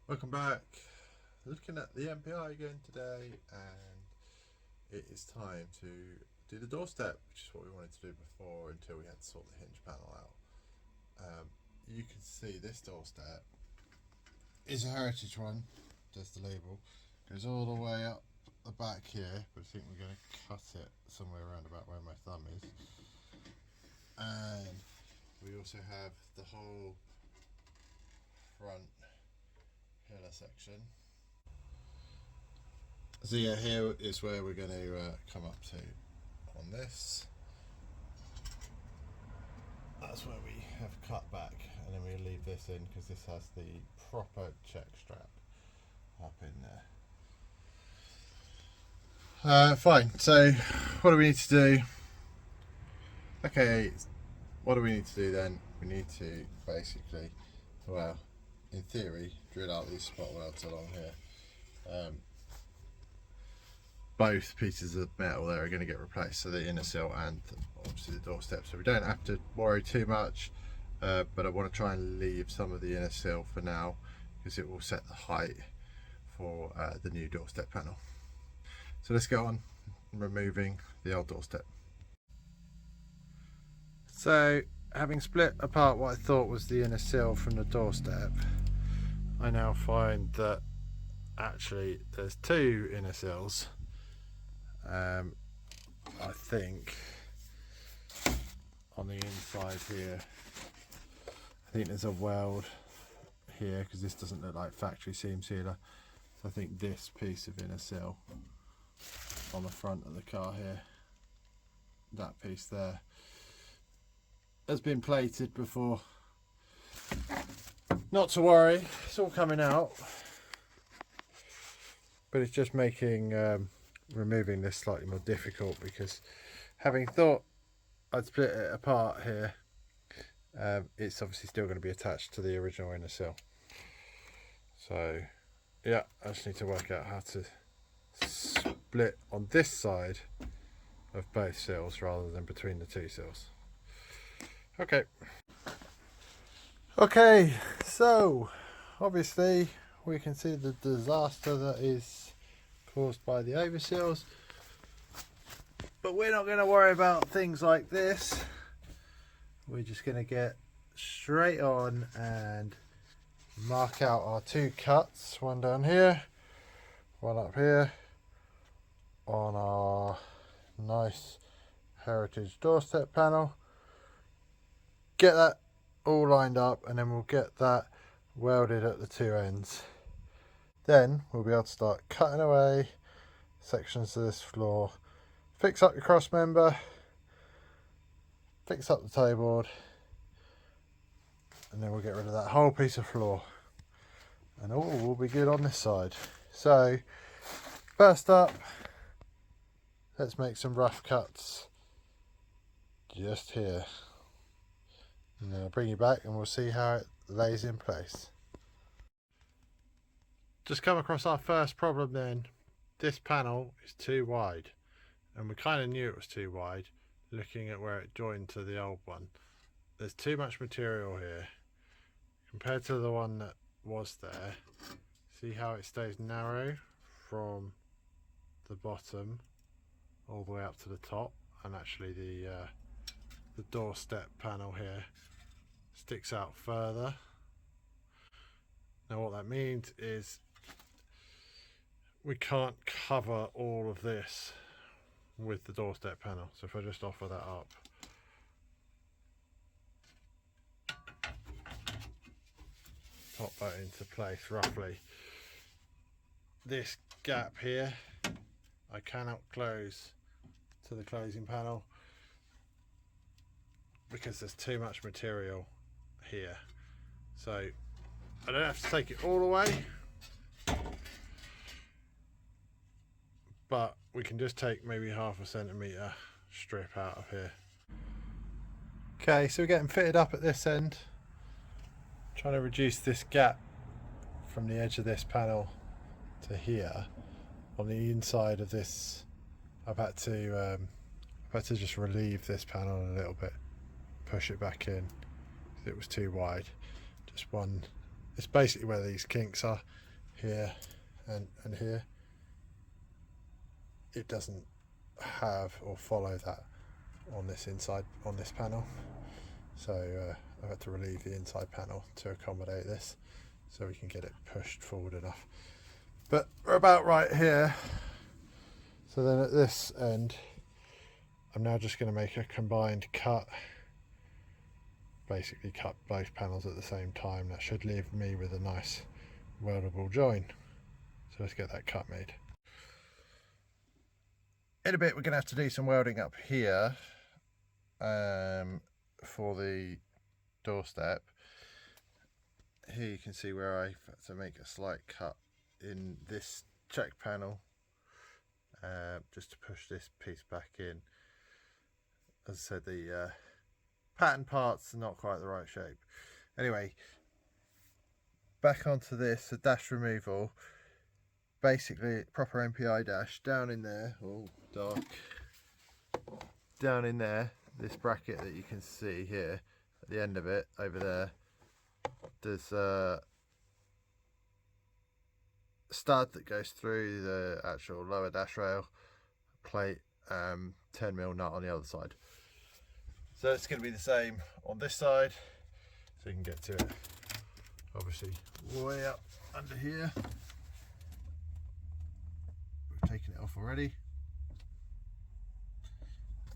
Welcome back. Looking at the MPI again today, and it is time to do the doorstep, which is what we wanted to do before until we had to sort the hinge panel out. You can see this doorstep is a heritage one. There's the label. Goes all the way up the back here, but I think we're going to cut it somewhere around about where my thumb is. And we also have the whole front pillar section. So yeah, here is where we're going to come up to on this. That's where we have cut back, and then we leave this in because this has the proper check strap up in there. Fine, so what do we need to do? Okay, what do we need to do then? We need to basically, well, in theory, drill out these spot welds along here. Both pieces of metal there are going to get replaced, so the inner sill and obviously the doorstep, so we don't have to worry too much, but I want to try and leave some of the inner sill for now because it will set the height for the new doorstep panel. So let's go on removing the old doorstep. So having split apart what I thought was the inner sill from the doorstep, I now find that actually there's two inner sills. I think on the inside here, I think there's a weld here because this doesn't look like factory seam sealer. So I think this piece of inner sill on the front of the car here, that piece there, has been plated before. Not to worry, it's all coming out, but it's just making removing this slightly more difficult because having thought I'd split it apart here, it's obviously still going to be attached to the original inner sill. So yeah, I just need to work out how to split on this side of both sills rather than between the two sills. Okay, so obviously we can see the disaster that is caused by the overseals, but we're not going to worry about things like this. We're just going to get straight on and mark out our two cuts, one down here, one up here, on our nice heritage doorstep panel. Get that all lined up, and then we'll get that welded at the two ends. Then we'll be able to start cutting away sections of this floor, fix up the cross member, fix up the toe board, and then we'll get rid of that whole piece of floor, and all will be good on this side. So first up, let's make some rough cuts just here, and then I'll bring you back and we'll see how it lays in place. Just come across our first problem then. This panel is too wide, and we kind of knew it was too wide looking at where it joined to the old one. There's too much material here compared to the one that was there. See how it stays narrow from the bottom all the way up to the top, and actually the doorstep panel here sticks out further. Now what that means is we can't cover all of this with the doorstep panel. So if I just offer that up, pop that into place roughly, this gap here I cannot close to the closing panel because there's too much material here. So I don't have to take it all away, but we can just take maybe 1/2 centimetre strip out of here. Okay, so we're getting fitted up at this end, trying to reduce this gap from the edge of this panel to here. On the inside of this, I've had to just relieve this panel a little bit, push it back in because it was too wide. Just one it's basically where these kinks are, here and here. It doesn't have or follow that on this inside, on this panel, so I've had to relieve the inside panel to accommodate this so we can get it pushed forward enough. But we're about right here. So then at this end, I'm now just going to make a combined cut, basically cut both panels at the same time. That should leave me with a nice weldable join. So let's get that cut made. In a bit we're going to have to do some welding up here for the doorstep. Here you can see where I've had to make a slight cut in this check panel, just to push this piece back in. As I said, the pattern parts are not quite the right shape. Anyway, back onto this, the dash removal. Basically, proper MPI dash down in there, all dark. Down in there, this bracket that you can see here, at the end of it, over there, there's a stud that goes through the actual lower dash rail plate, 10mm nut on the other side. So it's going to be the same on this side, so you can get to it obviously way up under here. We've taken it off already.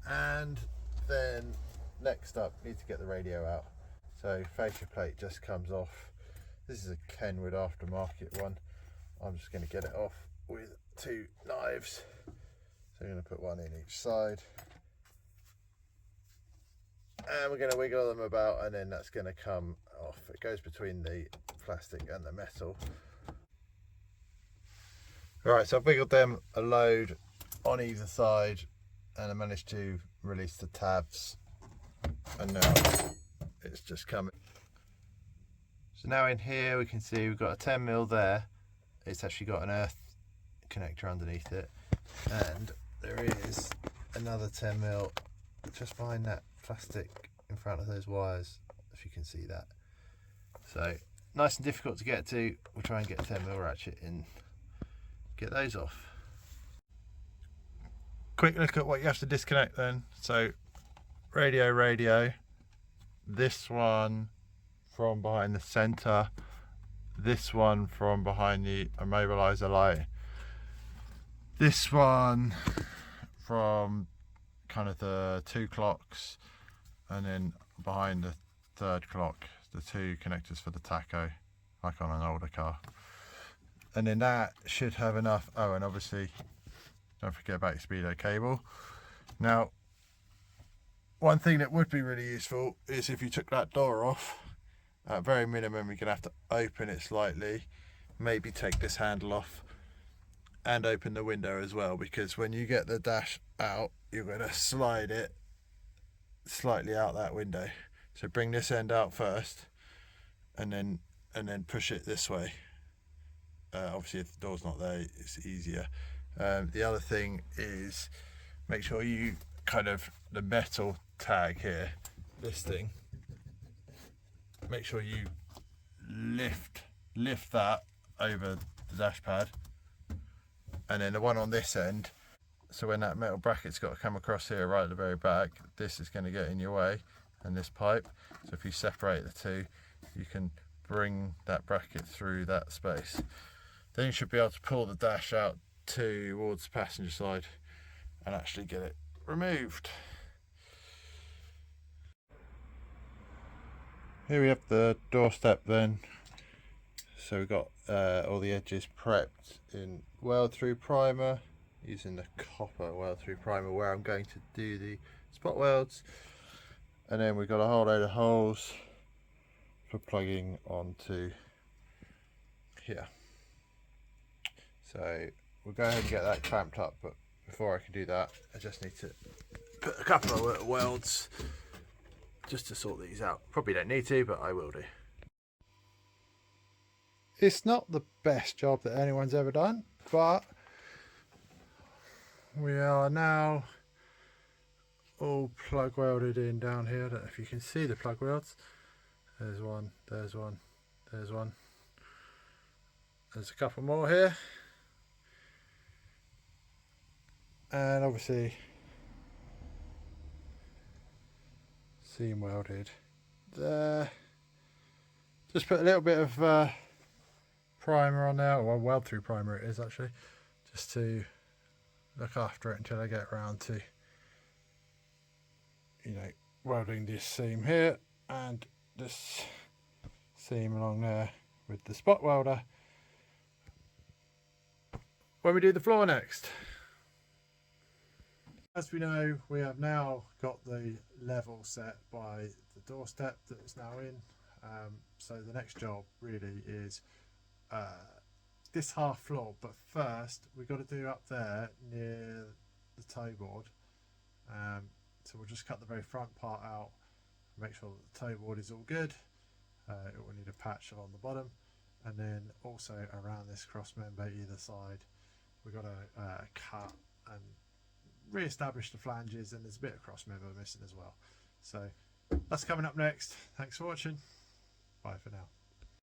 And then next up, need to get the radio out. So fascia plate just comes off. This is a Kenwood aftermarket one. I'm just going to get it off with two knives. So I'm going to put one in each side. And we're going to wiggle them about, and then that's going to come off. It goes between the plastic and the metal. Alright, so I've wiggled them a load on either side, and I managed to release the tabs, and now it's just coming. So now in here we can see we've got a 10mm there. It's actually got an earth connector underneath it, and there is another 10mm just behind that plastic in front of those wires, if you can see that. So nice and difficult to get to. We'll try and get a 10mm ratchet in, get those off. Quick look at what you have to disconnect then. So radio, this one from behind the center, this one from behind the immobilizer light, this one from kind of the 2 clocks, and then behind the 3rd clock, the 2 connectors for the tacho, like on an older car. And then that should have enough. Oh, and obviously don't forget about your speedo cable. Now, one thing that would be really useful is if you took that door off, at very minimum you're gonna have to open it slightly, maybe take this handle off and open the window as well, because when you get the dash out, you're gonna slide it slightly out that window. So bring this end out first, and then push it this way. Obviously if the door's not there, it's easier. The other thing is, make sure you kind of, the metal tag here, this thing, make sure you lift that over the dash pad, and then the one on this end, so when that metal bracket's got to come across here right at the very back, this is going to get in your way, and this pipe. So if you separate the two, you can bring that bracket through that space. Then you should be able to pull the dash out towards the passenger side and actually get it removed. Here we have the doorstep then. So we've got all the edges prepped in weld through primer, using the copper weld through primer where I'm going to do the spot welds. And then we've got a whole load of holes for plugging onto here. So we'll go ahead and get that clamped up, but before I can do that, I just need to put a couple of welds just to sort these out. Probably don't need to, but I will do. It's not the best job that anyone's ever done, but we are now all plug welded in down here. I don't know if you can see the plug welds. There's one, there's one, there's one. there's a couple more here, and obviously seam welded there. Just put a little bit of primer on there, or weld through primer it is actually, just to look after it until I get around to, you know, welding this seam here and this seam along there with the spot welder when we do the floor next. As we know, we have now got the level set by the doorstep that it's now in. So the next job really is this half floor, but first we've got to do up there near the toe board. So we'll just cut the very front part out, make sure that the toe board is all good. It will need a patch along the bottom, and then also around this cross member either side we've got to cut and re-establish the flanges, and there's a bit of cross member missing as well. So that's coming up next. Thanks for watching. Bye for now.